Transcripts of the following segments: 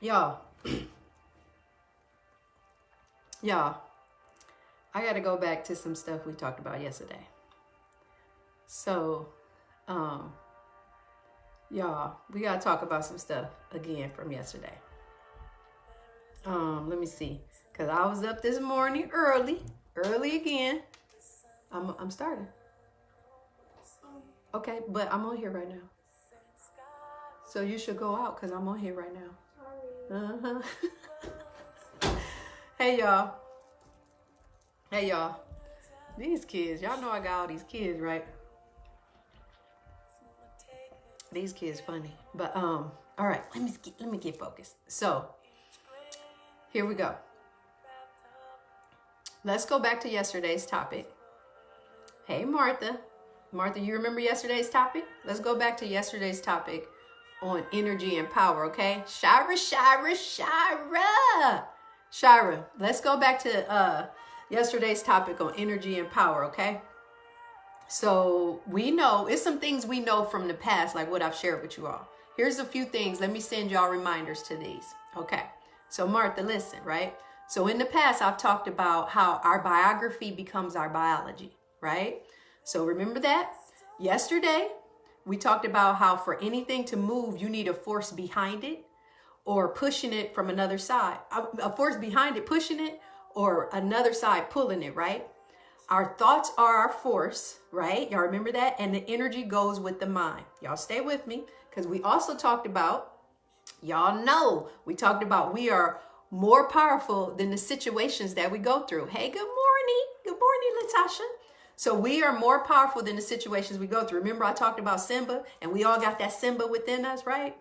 Y'all, y'all, I got to go back to some stuff we talked about yesterday. So, y'all, we got to talk about some stuff again from yesterday. Let me see. Because I was up this morning early again. I'm starting. Okay, but I'm on here right now. So you should go out because I'm on here right now. Hey, y'all. Hey, y'all. These kids, y'all know I got all these kids, right? These kids funny. But, all right, let me get focused. So, here we go. Let's go back to yesterday's topic. Hey, Martha. Martha, you remember yesterday's topic? Let's go back to yesterday's topic on energy and power, okay? Shira. Let's go back to yesterday's topic on energy and power, okay? So we know, it's some things we know from the past, like what I've shared with you all. Here's a few things. Let me send y'all reminders to these, okay? So Martha, listen, right? So in the past, I've talked about how our biography becomes our biology, right? So remember that? Yesterday, we talked about how for anything to move, you need a force behind it or pushing it from another side. A force behind it pushing it or another side pulling it, right? Our thoughts are our force, right? Y'all remember that? And the energy goes with the mind. Y'all stay with me because we also talked about, y'all know, we talked about we are more powerful than the situations that we go through. Hey, good morning. Good morning, Latasha. So we are more powerful than the situations we go through. Remember I talked about Simba and we all got that Simba within us, right?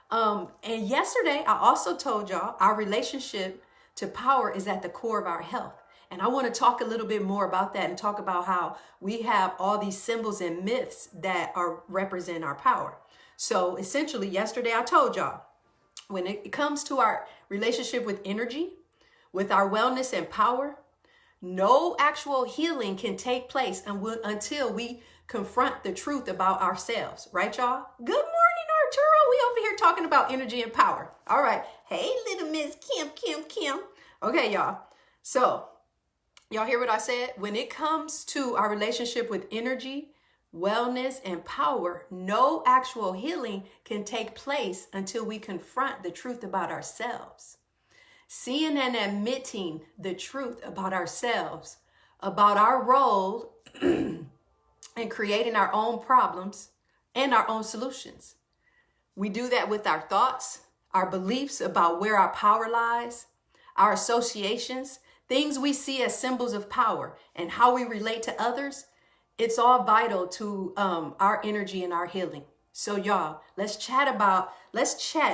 And yesterday I also told y'all our relationship to power is at the core of our health. And I want to talk a little bit more about that and talk about how we have all these symbols and myths that represent our power. So essentially yesterday I told y'all when it comes to our relationship with energy, with our wellness and power, no actual healing can take place until we confront the truth about ourselves. Right, y'all? Good morning, Arturo. We over here talking about energy and power. All right. Hey, little Miss Kim. Okay, y'all. So, y'all hear what I said? When it comes to our relationship with energy, wellness, and power, no actual healing can take place until we confront the truth about ourselves. Seeing and admitting the truth about ourselves, about our role in creating our own problems and our own solutions. We do that with our thoughts, our beliefs about where our power lies, our associations, things we see as symbols of power, and how we relate to others. It's all vital to our energy and our healing. So y'all, let's chat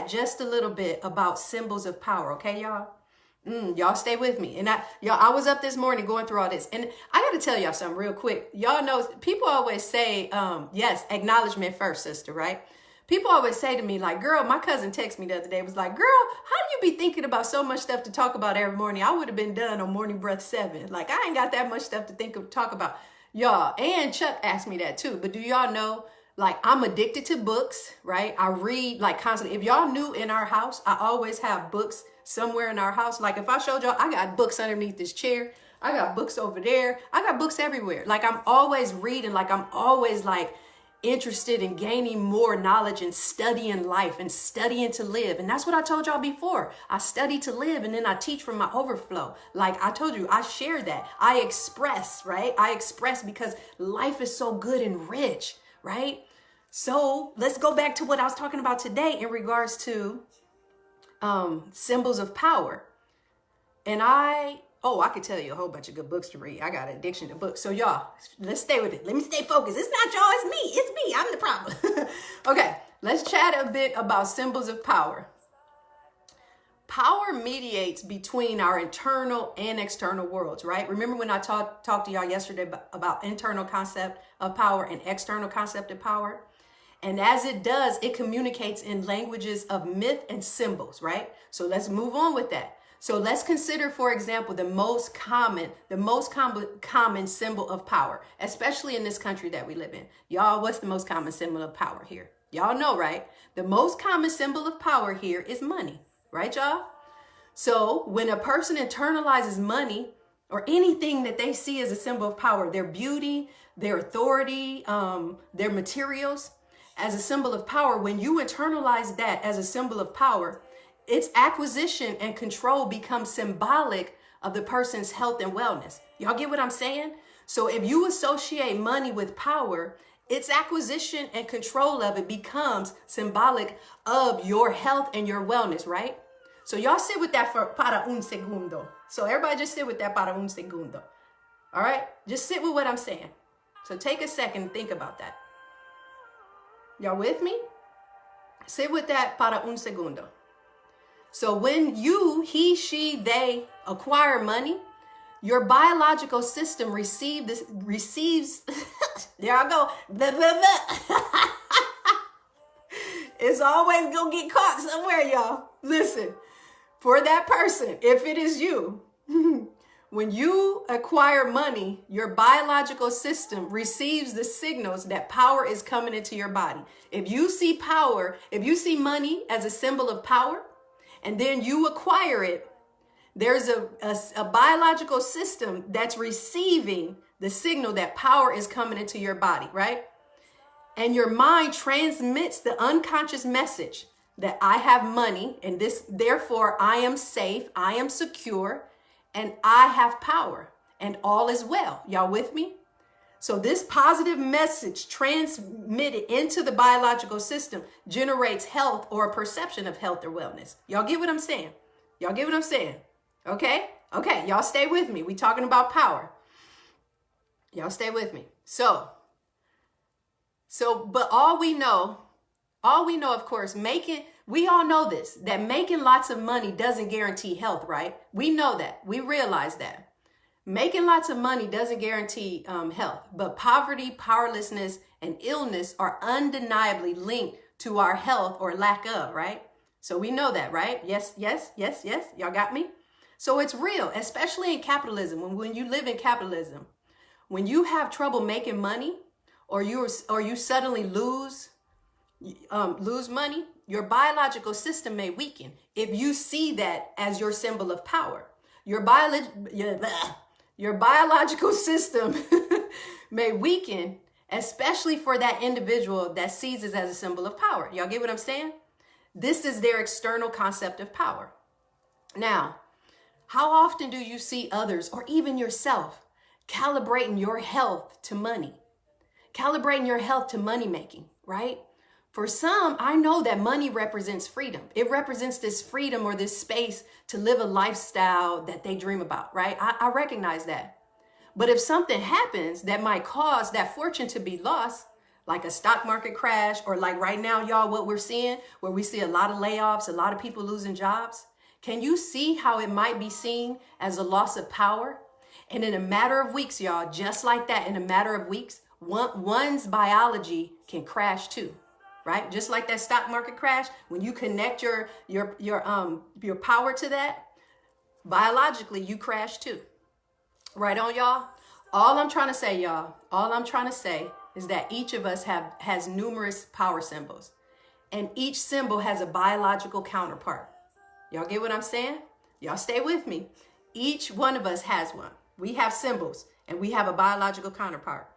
just a little bit about symbols of power, okay, y'all? Y'all stay with me. And I was up this morning going through all this. And I got to tell y'all something real quick. Y'all know, people always say, yes, acknowledgement first, sister, right? People always say to me, like, girl, my cousin texted me the other day, was like, girl, how do you be thinking about so much stuff to talk about every morning? I would have been done on Morning Breath 7. Like, I ain't got that much stuff to talk about. Y'all, and Chuck asked me that too. But do y'all know, like, I'm addicted to books, right? I read like constantly. If y'all knew, in our house, I always have books somewhere in our house. Like if I showed y'all, I got books underneath this chair. I got books over there. I got books everywhere. Like I'm always reading. Like I'm always like interested in gaining more knowledge and studying life and studying to live. And that's what I told y'all before. I study to live and then I teach from my overflow. Like I told you, I share that. I express, right? I express because life is so good and rich, right? So let's go back to what I was talking about today in regards to symbols of power. And I could tell you a whole bunch of good books to read. I got an addiction to books. So y'all, let's stay with it. Let me stay focused. It's not y'all, it's me. It's me. I'm the problem. Okay, let's chat a bit about symbols of power. Power mediates between our internal and external worlds, right? Remember when I talked to y'all yesterday about internal concept of power and external concept of power? And as it does, it communicates in languages of myth and symbols, right? So let's move on with that. So let's consider, for example, the most common symbol of power, especially in this country that we live in. Y'all, what's the most common symbol of power here? Y'all know, right? The most common symbol of power here is money. right, y'all? So when a person internalizes money or anything that they see as a symbol of power, their beauty, their authority, their materials, as a symbol of power, when you internalize that as a symbol of power, its acquisition and control becomes symbolic of the person's health and wellness. Y'all get what I'm saying? So if you associate money with power, its acquisition and control of it becomes symbolic of your health and your wellness, right? So y'all sit with that for para un segundo. So everybody just sit with that para un segundo. All right? Just sit with what I'm saying. So take a second and think about that. Y'all with me? Sit with that para un segundo. So when you, he, she, they acquire money, your biological system receives, there I go, it's always gonna get caught somewhere, y'all. Listen, for that person, if it is you, when you acquire money, your biological system receives the signals that power is coming into your body. If you see power, if you see money as a symbol of power, and then you acquire it, there's a biological system that's receiving the signal that power is coming into your body, right? And your mind transmits the unconscious message that I have money and this, therefore I am safe, I am secure, and I have power and all is well. Y'all with me? So this positive message transmitted into the biological system generates health or a perception of health or wellness. Y'all get what I'm saying? Y'all get what I'm saying? Okay? Okay, y'all stay with me. We talking about power. Y'all stay with me. So, but all we know, of course, we all know this, that making lots of money doesn't guarantee health, right? We know that. We realize that. Making lots of money doesn't guarantee health, but poverty, powerlessness, and illness are undeniably linked to our health or lack of, right? So we know that, right? Yes, yes, yes, yes. Y'all got me? So it's real, especially in capitalism. When you live in capitalism, when you have trouble making money or you suddenly lose money, your biological system may weaken if you see that as your symbol of power. Your biological system may weaken, especially for that individual that sees it as a symbol of power. Y'all get what I'm saying? This is their external concept of power. Now, how often do you see others or even yourself calibrating your health to money? Calibrating your health to money making, right? For some, I know that money represents freedom. It represents this freedom or this space to live a lifestyle that they dream about, right? I recognize that. But if something happens that might cause that fortune to be lost, like a stock market crash, or like right now, y'all, what we're seeing, where we see a lot of layoffs, a lot of people losing jobs, can you see how it might be seen as a loss of power? And in a matter of weeks, y'all, just like that, in a matter of weeks, one's biology can crash too. Right? Just like that stock market crash, when you connect your power to that, biologically you crash too. Right on, y'all? All I'm trying to say, y'all, is that each of us has numerous power symbols, and each symbol has a biological counterpart. Y'all get what I'm saying? Y'all stay with me. Each one of us has one. We have symbols and we have a biological counterpart.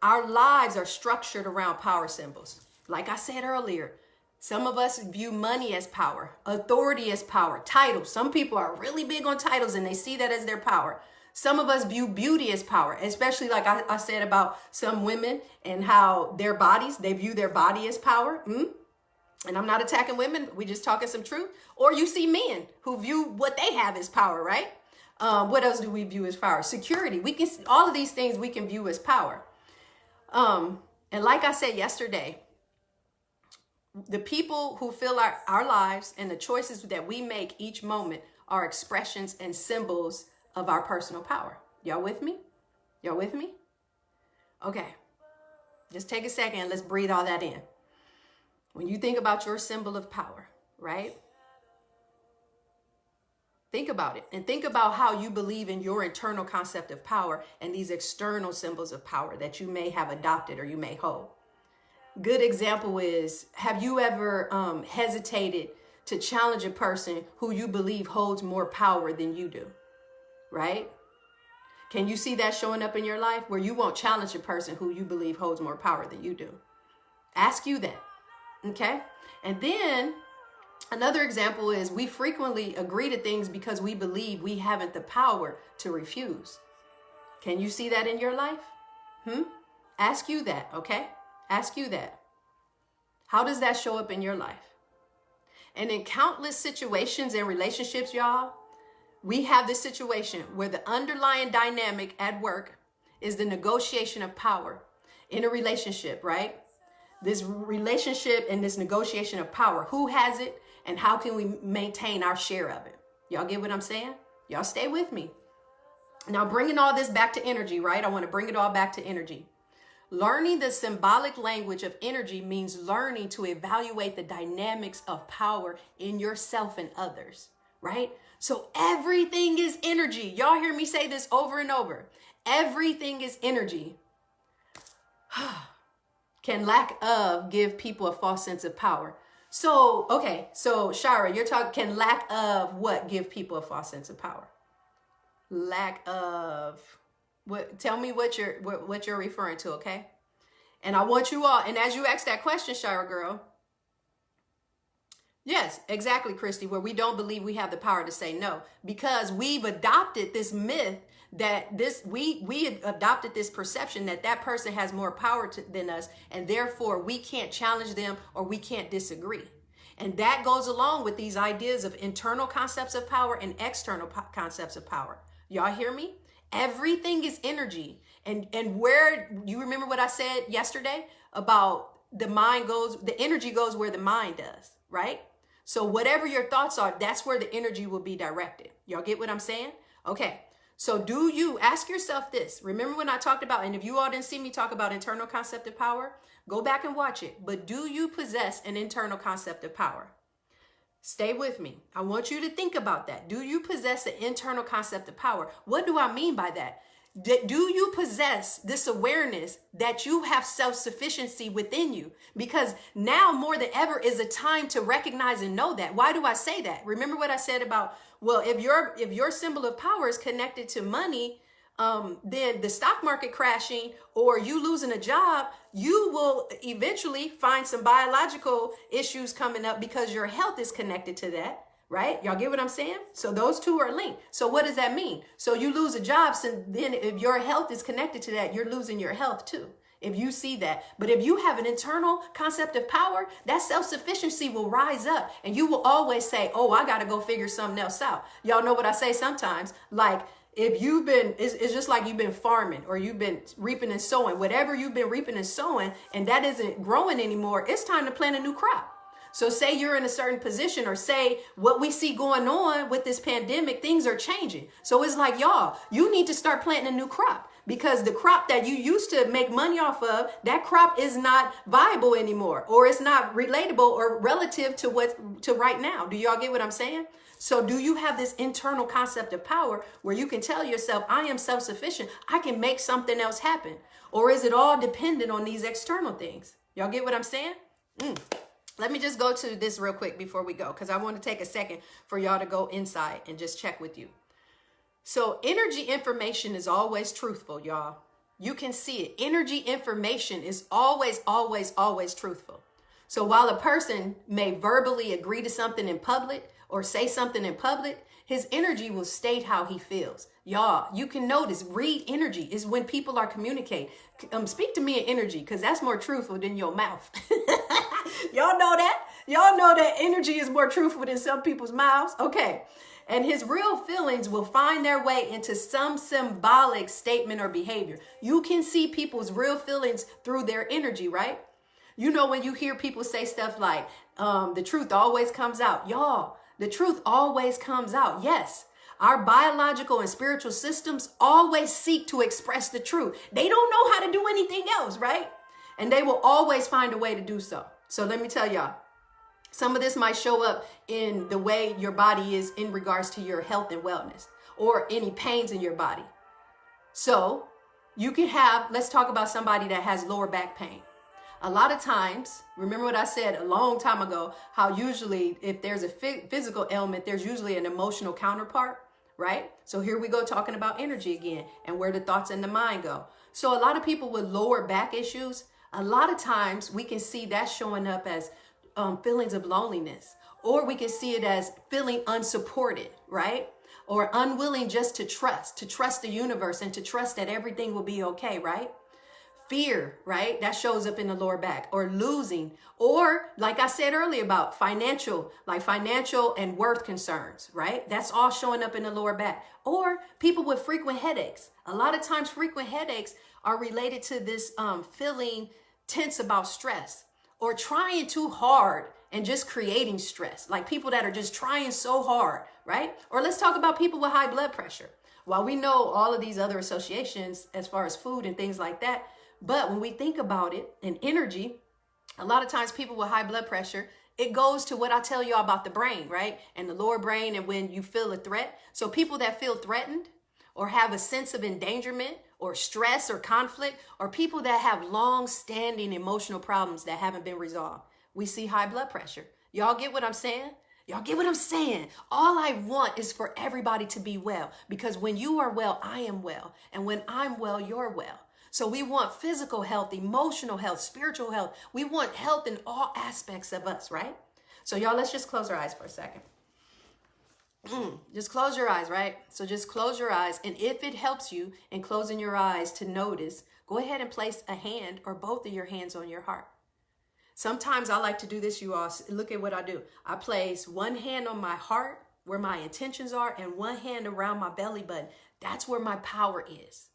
Our lives are structured around power symbols. Like I said earlier, some of us view money as power, authority as power, titles. Some people are really big on titles and they see that as their power. Some of us view beauty as power, especially like I said about some women and how their bodies, they view their body as power. And I'm not attacking women. We just talking some truth. Or you see men who view what they have as power, right? What else do we view as power? Security. We can, all of these things we can view as power. And like I said yesterday, the people who fill our lives and the choices that we make each moment are expressions and symbols of our personal power. Y'all with me? Y'all with me? Okay. Just take a second and let's breathe all that in. When you think about your symbol of power, right? Think about it and think about how you believe in your internal concept of power and these external symbols of power that you may have adopted or you may hold. Good example is, have you ever hesitated to challenge a person who you believe holds more power than you do, right? Can you see that showing up in your life where you won't challenge a person who you believe holds more power than you do? Ask you that, okay? And then another example is we frequently agree to things because we believe we haven't the power to refuse. Can you see that in your life? Ask you that, okay? Ask you that. How does that show up in your life? And in countless situations and relationships, y'all, we have this situation where the underlying dynamic at work is the negotiation of power in a relationship, right? This relationship and this negotiation of power. Who has it and how can we maintain our share of it? Y'all get what I'm saying? Y'all stay with me. Now, bringing all this back to energy, right? I want to bring it all back to energy. Learning the symbolic language of energy means learning to evaluate the dynamics of power in yourself and others, right? So everything is energy. Y'all hear me say this over and over. Everything is energy. Can lack of give people a false sense of power? So, okay, so Shara, you're talking, can lack of what give people a false sense of power? Lack of what? Tell me what you're referring to, okay? And I want you all, and as you ask that question, Shara girl, yes, exactly, Christy, where we don't believe we have the power to say no because we've adopted this myth that we adopted this perception that that person has more power than us, and therefore we can't challenge them or we can't disagree. And that goes along with these ideas of internal concepts of power and external concepts of power. Y'all hear me? Everything is energy. And where, you remember what I said yesterday about the mind goes, the energy goes where the mind does, right? So whatever your thoughts are, that's where the energy will be directed. Y'all get what I'm saying? Okay. So do you ask yourself this? Remember when I talked about, and if you all didn't see me talk about internal concept of power, go back and watch it. But do you possess an internal concept of power? Stay with me. I want you to think about that. Do you possess an internal concept of power? What do I mean by that? Do you possess this awareness that you have self-sufficiency within you? Because now more than ever is a time to recognize and know that. Why do I say that? Remember what I said about, well, if your symbol of power is connected to money, then the stock market crashing or you losing a job, you will eventually find some biological issues coming up because your health is connected to that, right? Y'all get what I'm saying? So those two are linked. So what does that mean? So you lose a job, so then if your health is connected to that, you're losing your health too. If you see that. But if you have an internal concept of power, that self-sufficiency will rise up and you will always say, oh, I got to go figure something else out. Y'all know what I say sometimes, like, if you've been, it's just like you've been farming or you've been reaping and sowing, whatever you've been reaping and sowing, and that isn't growing anymore, it's time to plant a new crop. So say you're in a certain position, or say what we see going on with this pandemic, things are changing. So it's like, y'all, you need to start planting a new crop because the crop that you used to make money off of, that crop is not viable anymore, or it's not relatable or relative to right now. Do y'all get what I'm saying? So do you have this internal concept of power where you can tell yourself, I am self-sufficient, I can make something else happen? Or is it all dependent on these external things? Y'all get what I'm saying? Let me just go to this real quick before we go, because I want to take a second for y'all to go inside and just check with you. So energy information is always truthful, y'all. You can see it. Energy information is always, always, always truthful. So while a person may verbally agree to something in public or say something in public, his energy will state how he feels. Y'all, you can notice, read energy is when people are communicating. Speak to me in energy, because that's more truthful than your mouth. Y'all know that? Y'all know that energy is more truthful than some people's mouths? Okay. And his real feelings will find their way into some symbolic statement or behavior. You can see people's real feelings through their energy, right? You know, when you hear people say stuff like, the truth always comes out. Y'all, the truth always comes out. Yes, our biological and spiritual systems always seek to express the truth. They don't know how to do anything else, right? And they will always find a way to do so. So let me tell y'all, some of this might show up in the way your body is in regards to your health and wellness, or any pains in your body. So you can have, let's talk about somebody that has lower back pain. A lot of times, remember what I said a long time ago, how usually if there's a physical ailment, there's usually an emotional counterpart, right? So here we go talking about energy again and where the thoughts and the mind go. So a lot of people with lower back issues, a lot of times we can see that showing up as feelings of loneliness, or we can see it as feeling unsupported, right? Or unwilling just to trust the universe and to trust that everything will be okay, right? Fear, right? That shows up in the lower back, or losing, or like I said earlier about financial and worth concerns, right? That's all showing up in the lower back. Or people with frequent headaches. A lot of times frequent headaches are related to this feeling tense about stress, or trying too hard and just creating stress. Like people that are just trying so hard, right? Or let's talk about people with high blood pressure. While we know all of these other associations as far as food and things like that, but when we think about it in energy, a lot of times people with high blood pressure, it goes to what I tell you about the brain, right? And the lower brain, and when you feel a threat. So people that feel threatened or have a sense of endangerment or stress or conflict, or people that have long-standing emotional problems that haven't been resolved, we see high blood pressure. Y'all get what I'm saying? Y'all get what I'm saying? All I want is for everybody to be well, because when you are well, I am well. And when I'm well, you're well. So we want physical health, emotional health, spiritual health. We want health in all aspects of us, right? So y'all, let's just close our eyes for a second. Just close your eyes, right? So just close your eyes. And if it helps you in closing your eyes to notice, go ahead and place a hand or both of your hands on your heart. Sometimes I like to do this, you all. Look at what I do. I place one hand on my heart where my intentions are and one hand around my belly button. That's where my power is,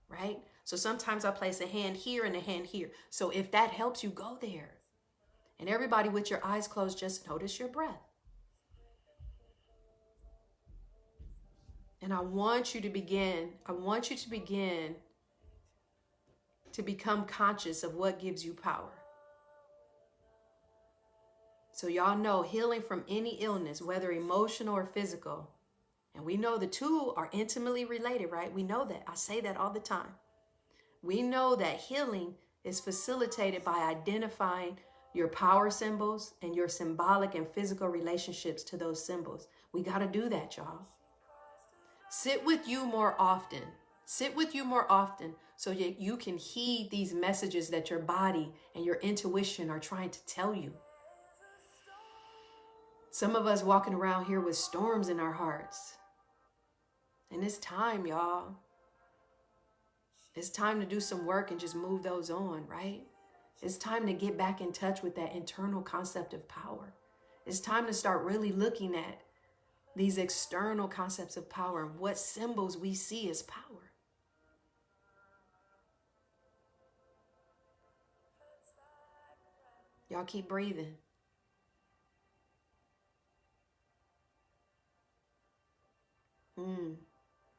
right? So sometimes I place a hand here and a hand here. So if that helps you, go there. And everybody with your eyes closed, just notice your breath. And I want you to begin to become conscious of what gives you power. So y'all know healing from any illness, whether emotional or physical. And we know the two are intimately related, right? We know that. I say that all the time. We know that healing is facilitated by identifying your power symbols and your symbolic and physical relationships to those symbols. We got to do that, y'all. Sit with you more often. Sit with you more often so that you can heed these messages that your body and your intuition are trying to tell you. Some of us walking around here with storms in our hearts. And it's time, y'all. It's time to do some work and just move those on, right? It's time to get back in touch with that internal concept of power. It's time to start really looking at these external concepts of power and what symbols we see as power. Y'all keep breathing.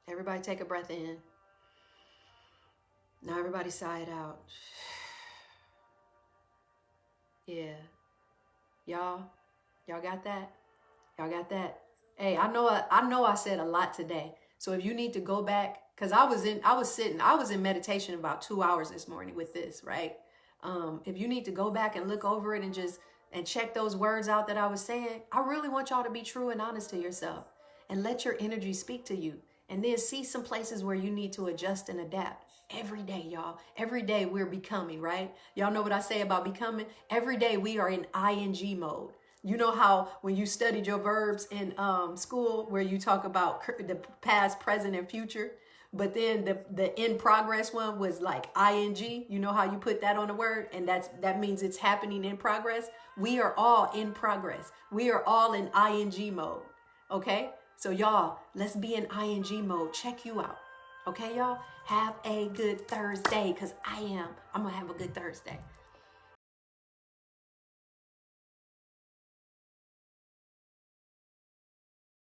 Everybody take a breath in. Now everybody sigh it out. Yeah. Y'all got that? Y'all got that? Hey, I know I said a lot today. So if you need to go back, because I was in meditation about 2 hours this morning with this, right? If you need to go back and look over it and check those words out that I was saying, I really want y'all to be true and honest to yourself and let your energy speak to you. And then see some places where you need to adjust and adapt. Every day, y'all. Every day we're becoming, right? Y'all know what I say about becoming? Every day we are in ing mode. You know how when you studied your verbs in school where you talk about the past, present, and future, but then the in progress one was like ing. You know how you put that on a word, and that means it's happening in progress. We are all in progress. We are all in ing mode, okay? So y'all, let's be in ing mode. Check you out. Okay, y'all? Have a good Thursday, because I'm going to have a good Thursday.